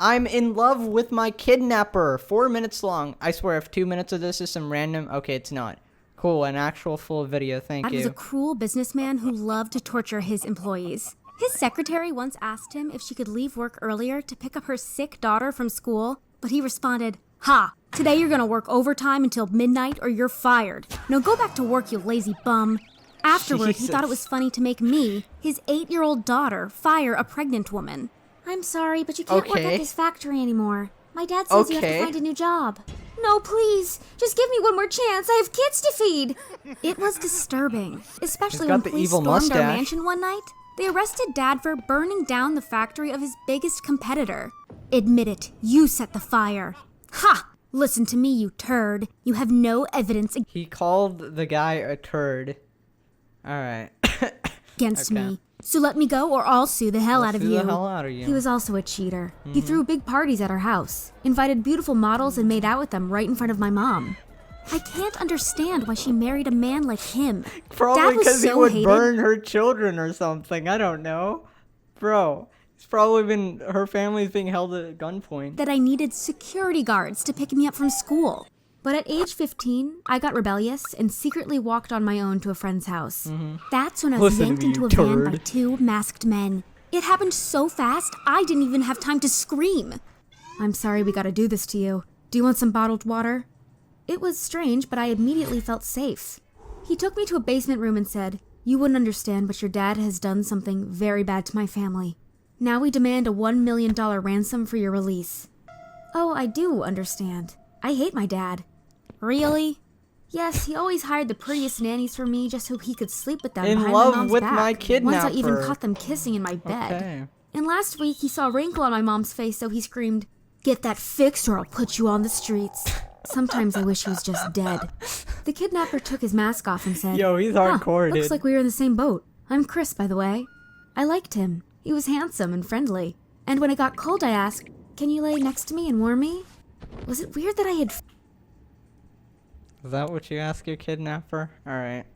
I'm in love with my kidnapper. 4 minutes long. I swear, if 2 minutes of this is some random... Okay, it's not. Cool, an actual full video. Thank Dad was you. a cruel businessman who loved to torture his employees. His secretary once asked him if she could leave work earlier to pick up her sick daughter from school, but he responded, "Ha! Today you're gonna work overtime until midnight or you're fired. Now go back to work, you lazy bum." Afterward, he thought it was funny to make me, his 8-year-old daughter, fire a pregnant woman. "I'm sorry, but you can't work at this factory anymore. My dad says you have to find a new job." "No, please. Just give me one more chance. I have kids to feed." It was disturbing, especially when police stormed our mansion one night. They arrested Dad for burning down the factory of his biggest competitor. "Admit it, you set the fire." "Ha! Listen to me, you turd. You have no evidence He called the guy a turd. Alright. against me. So let me go or I'll sue the hell out of you. The hell out of you. He was also a cheater. He threw big parties at our house, invited beautiful models and made out with them right in front of my mom. I can't understand why she married a man like him. Probably because he would burn her children or something. I don't know. Bro, it's probably been... Her family's being held at gunpoint. That I needed security guards to pick me up from school. But at age 15, I got rebellious and secretly walked on my own to a friend's house. That's when I was yanked into a van by 2 masked men. It happened so fast, I didn't even have time to scream. "I'm sorry we gotta do this to you. Do you want some bottled water?" It was strange, but I immediately felt safe. He took me to a basement room and said, "You wouldn't understand, but your dad has done something very bad to my family. Now we demand a $1 million ransom for your release." "Oh, I do understand. I hate my dad." "Really?" "Yes, he always hired the prettiest nannies for me just so he could sleep with them behind my mom's back. My kidnapper. Once I even caught them kissing in my bed. Okay. And last week he saw a wrinkle on my mom's face, so he screamed, 'Get that fixed or I'll put you on the streets.' Sometimes I wish he was just dead." The kidnapper took his mask off and said, Yo, he's hardcore, looks dude. like we were in the same boat. I'm Chris, by the way. I liked him. He was handsome and friendly. And when it got cold, I asked, "Can you lay next to me and warm me?" Was it weird that I had... Is that what you ask your kidnapper? Alright.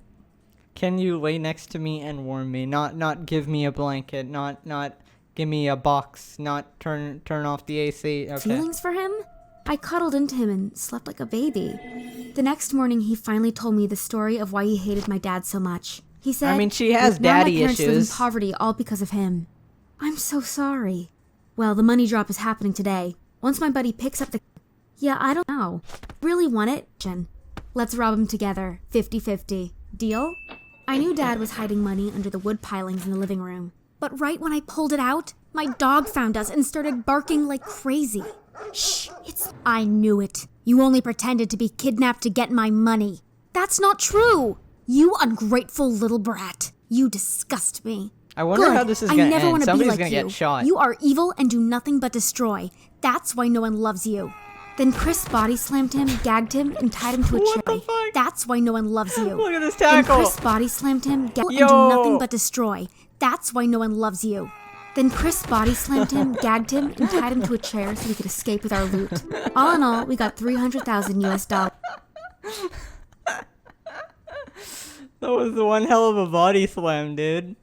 Can you lay next to me and warm me? Not give me a blanket. Not give me a box. Not turn off the AC. Okay. feelings for him? I cuddled into him and slept like a baby. The next morning, he finally told me the story of why he hated my dad so much. He said, I mean, she has "Now daddy my parents live in issues." poverty all because of him." I'm so sorry. Well, the money drop is happening today. Once my buddy picks up the... Yeah, I don't know. Really want it? Jen. Let's rob him together. 50-50. Deal? I knew Dad was hiding money under the wood pilings in the living room. But right when I pulled it out, my dog found us and started barking like crazy. "Shh, I knew it. You only pretended to be kidnapped to get my money." "That's not true! You ungrateful little brat. You disgust me." I wonder how this is gonna I never end. want to be Somebody's like gonna you. get shot. You are evil and do nothing but destroy. That's why no one loves you. Then Chris body slammed him, gagged him, and tied him to a What chair. the fuck? That's why no one loves you. Look at this Then tackle. Chris body slammed him, gagged and Yo. do nothing but destroy. That's why no one loves you. Then Chris body slammed him, gagged him, and tied him to a chair so we could escape with our loot. All in all, we got $300,000 US. That was the one hell of a body slam, dude.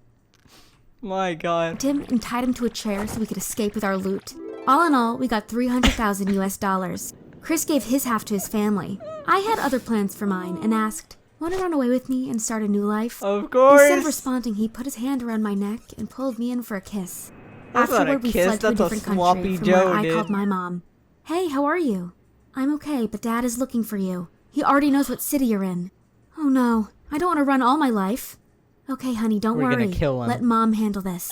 My god. Him and tied him to a chair so we could escape with our loot. All in all, we got $300,000 US. Chris gave his half to his family. I had other plans for mine and asked, "Want to run away with me and start a new life?" Of course. Instead of responding, he put his hand around my neck and pulled me in for a kiss. That's not a Afterward, we kiss, fled to a that's a different country sloppy from Joe, where I dude. called my mom. "Hey, how are you?" "I'm okay, but Dad is looking for you. He already knows what city you're in." "Oh no, I don't want to run all my life." "Okay, honey, don't We're worry. gonna kill him. Let Mom handle this."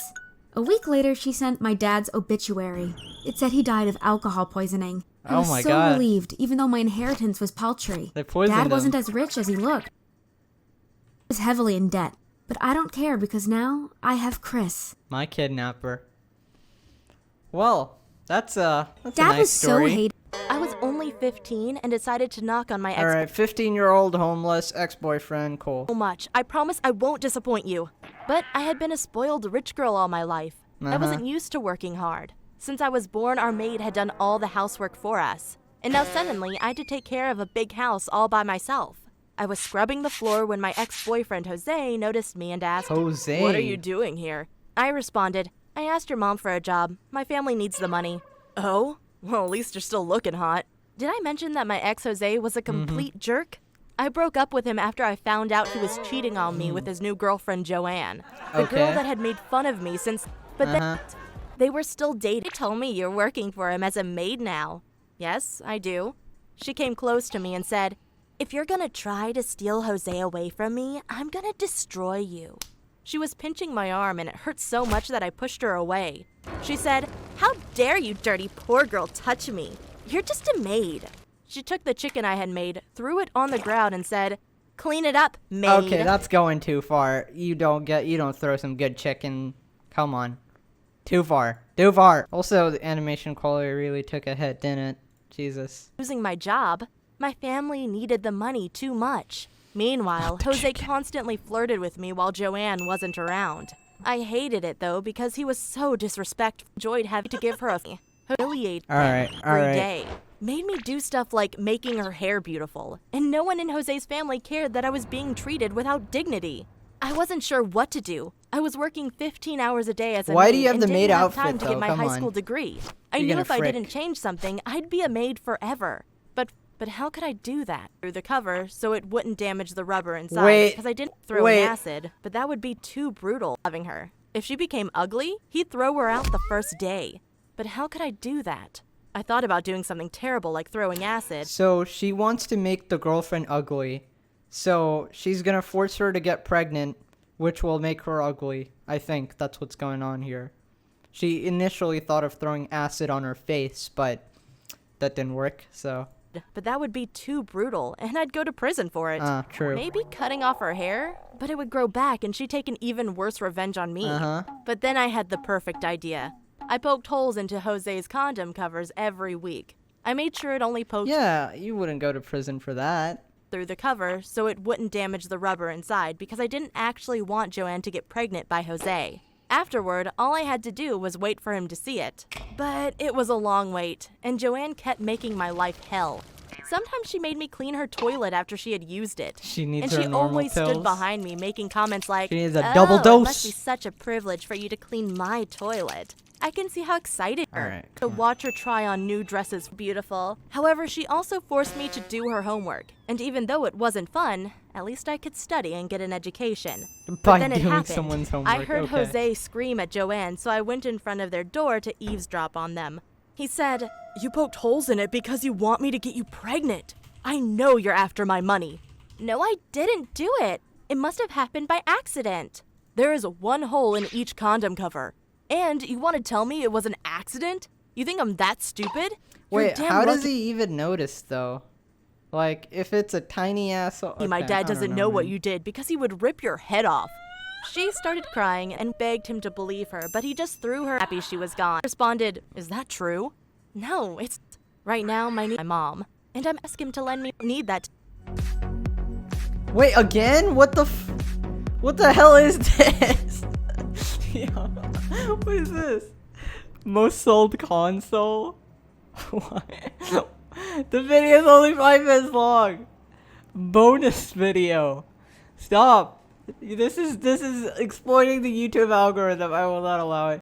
A week later, she sent my dad's obituary. It said he died of alcohol poisoning. I Oh was my so God. relieved, even though my inheritance was paltry. They poisoned Dad wasn't him. as rich as he looked. He was heavily in debt. But I don't care because now I have Chris. My kidnapper. Well, that's a Dad nice was story. so hated. I was only 15 and decided to knock on my ex Alright, 15-year-old homeless ex-boyfriend, cool. so much. I promise I won't disappoint you. But I had been a spoiled rich girl all my life. I wasn't used to working hard. Since I was born, our maid had done all the housework for us. And now suddenly, I had to take care of a big house all by myself. I was scrubbing the floor when my ex-boyfriend Jose noticed me and asked, Jose. "What are you doing here?" I responded, "I asked your mom for a job. My family needs the money." Oh? Well, at least you're still looking hot. Did I mention that my ex Jose was a complete jerk? I broke up with him after I found out he was cheating on me with his new girlfriend Joanne. The girl Okay. that had made fun of me since... But then they were still dating. She told me you're working for him as a maid now. Yes, I do. She came close to me and said, if you're gonna try to steal Jose away from me, I'm gonna destroy you. She was pinching my arm and it hurt so much that I pushed her away. She said, how dare you dirty poor girl touch me? You're just a maid. She took the chicken I had made, threw it on the ground and said, clean it up, maid. Okay, that's going too far. You don't throw some good chicken. Come on. Too far. Too far. Also, the animation quality really took a hit, didn't it? Jesus. Losing my job, my family needed the money too much. Meanwhile, Jose constantly flirted with me while Joanne wasn't around. I hated it though because he was so disrespectful. Enjoyed having to give her a humiliate Alright, every alright. day. Made me do stuff like making her hair beautiful, and no one in Jose's family cared that I was being treated without dignity. I wasn't sure what to do. I was working 15 hours a day as a Why maid do you have and the didn't maid have outfit, time to though? get my Come high on. school degree. I You're knew gonna if I didn't frick. change something, I'd be a maid forever. But how could I do that? Through the cover so it wouldn't damage the rubber inside Wait, because I didn't throw wait. an acid, but that would be too brutal having her. If she became ugly, he'd throw her out the first day. But how could I do that? I thought about doing something terrible like throwing acid. So she wants to make the girlfriend ugly. So she's gonna force her to get pregnant, which will make her ugly. I think that's what's going on here. She initially thought of throwing acid on her face, but that didn't work, so. But that would be too brutal, and I'd go to prison for it. True. Maybe cutting off her hair, but it would grow back and she'd take an even worse revenge on me. But then I had the perfect idea. I poked holes into Jose's condom covers every week. I made sure it only poked Yeah, you wouldn't go to prison for that. through the cover so it wouldn't damage the rubber inside because I didn't actually want Joanne to get pregnant by Jose. Afterward, all I had to do was wait for him to see it. But it was a long wait, and Joanne kept making my life hell. Sometimes she made me clean her toilet after she had used it. She needs and her she normal always pills. stood behind me making comments like, She needs a double It dose." must be such a privilege for you to clean my toilet. I can see how excited her Alright, to come on. watch her try on new dresses. Beautiful. However, she also forced me to do her homework. And even though it wasn't fun, at least I could study and get an education. By But then it doing happened. someone's homework. I heard okay. Jose scream at Joanne, so I went in front of their door to eavesdrop on them. He said, you poked holes in it because you want me to get you pregnant. I know you're after my money. No, I didn't do it. It must have happened by accident. There is one hole in each condom cover. And you want to tell me it was an accident? You think I'm that stupid? You're Wait, damn how does lucky he even notice, though? Like, if it's a tiny ass... Okay, my I dad don't doesn't know what man. you did because he would rip your head off. She started crying and begged him to believe her, but he just threw her happy she was gone. Responded, is that true? No, it's... Right now, my mom. And I'm asking him to lend me... Need that... Wait, again? What the hell is this? Yo, what is this? Most sold console? What? The video is only 5 minutes long. Bonus video. Stop. This is exploiting the YouTube algorithm. I will not allow it.